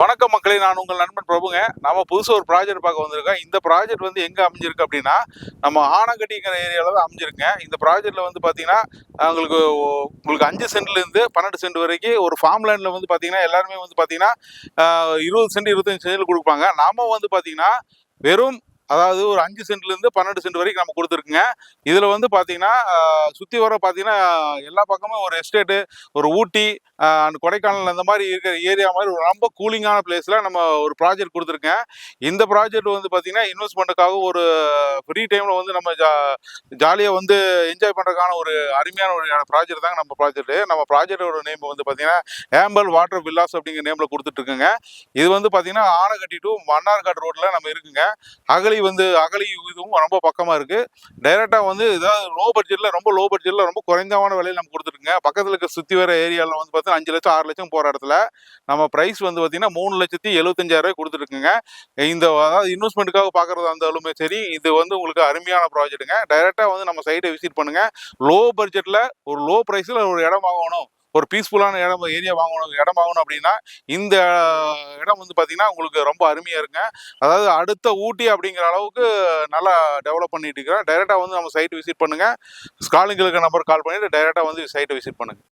வணக்கம் மக்களே, நான் உங்கள் நண்பன் பிரபுங்க. நம்ம புதுசா ஒரு ப்ராஜெக்ட் பார்க்க வந்திருக்கோம். இந்த ப்ராஜெக்ட் வந்து எங்க அமைஞ்சிருக்கு அப்படின்னா, நம்ம ஆனங்கட்டிங்கிற ஏரியால தான் அமைஞ்சிருக்குங்க. இந்த ப்ராஜெக்ட்ல வந்து பார்த்தீங்கன்னா, உங்களுக்கு 5 சென்ட்லேருந்து 12 சென்ட் வரைக்கும் ஒரு ஃபார்ம் லேண்ட்ல வந்து பார்த்தீங்கன்னா, எல்லாருமே வந்து பார்த்தீங்கன்னா, 20 சென்ட், 25 சென்ட்ல குடுப்பாங்க. நாம வந்து பார்த்தீங்கன்னா, வெறும் அதாவது ஒரு 5 சென்ட்லேருந்து 12 சென்ட் வரைக்கும் நம்ம குடுத்துருக்குங்க. இதுல வந்து பார்த்தீங்கன்னா, சுத்தி வர பார்த்தீங்கன்னா, எல்லா பக்கமும் ஒரு எஸ்டேட்டு, ஒரு ஊட்டி, அண்ட் கொடைக்கானல் அந்த மாரி இருக்கிற ஏரியா மாரி ஒரு ரொம்ப கூலிங்கான பிளேஸ்ல நம்ம ஒரு ப்ராஜெக்ட் குடுத்துருக்கேன். இந்த ப்ராஜெக்ட் வந்து பார்த்தீங்கன்னா, இன்வெஸ்ட்மென்ட்டுக்காக ஒரு ஃப்ரீ டைம்ல வந்து நம்ம ஜாலியா வந்து என்ஜாய் பண்றதுக்கான ஒரு அருமையான ஒரு ப்ராஜெக்ட் தாங்க நம்ம ப்ராஜெக்ட். நம்ம ப்ராஜெக்ட்டோட நேம் வந்து பார்த்தீங்கன்னா, ஆம்பல் வாட்டர் வில்லாஸ் அப்படிங்கிற நேம்ல குடுத்துட்டு இருக்கேங்க. இது வந்து பார்த்தீங்கன்னா, ஆனகட்டி டூ மன்னார்காடு ரோட்ல நம்ம இருக்குங்க. அகழி இதுவும் ரொம்ப பக்கமா இருக்கு. டைரக்ட்டா வந்து ஏதாவது லோ பட்ஜெட்ல ரொம்ப குறைந்தமான விலையில நம்ம குடுத்துருக்கோங்க. பக்கத்துல இருக்க சுத்தி வர ஏரியால வந்து பார்த்தா 5,00,000 6,00,000 போற இடத்துல நம்ம பிரைஸ் வந்து பார்த்தீங்கன்னா, 3,75,000 குடுத்துட்டுருக்கோங்க. அதாவது இன்வெஸ்ட்மென்ட்க்காக பார்க்கறதா இருந்தாலுமே சரி, இது வந்து உங்களுக்கு அருமையான ப்ராஜெக்ட்டுங்க. டைரக்ட்டா வந்து நம்ம சைட்ட விசிட் பண்ணுங்க. லோ பட்ஜெட்ல ஒரு லோ பிரைஸ்ல ஒரு இடம் வாங்கணும். ஒரு பீஸ்ஃபுல்லான ஏரியா இடம் வாங்கணும் அப்படின்னா, இந்த இடம் வந்து பார்த்தீங்கன்னா, உங்களுக்கு ரொம்ப அருமையா இருக்குங்க. அதாவது அடுத்த ஊட்டி அப்படிங்கிற அளவுக்கு நல்லா டெவலப் பண்ணிட்டு இருக்கிறேன். டைரக்ட்டா வந்து நம்ம சைட் விசிட் பண்ணுங்க. ஸ்காலிங்ல இருக்க நம்பருக்கு கால் பண்ணிட்டு டைரக்ட்டா வந்து சைட்ட விசிட் பண்ணுங்க.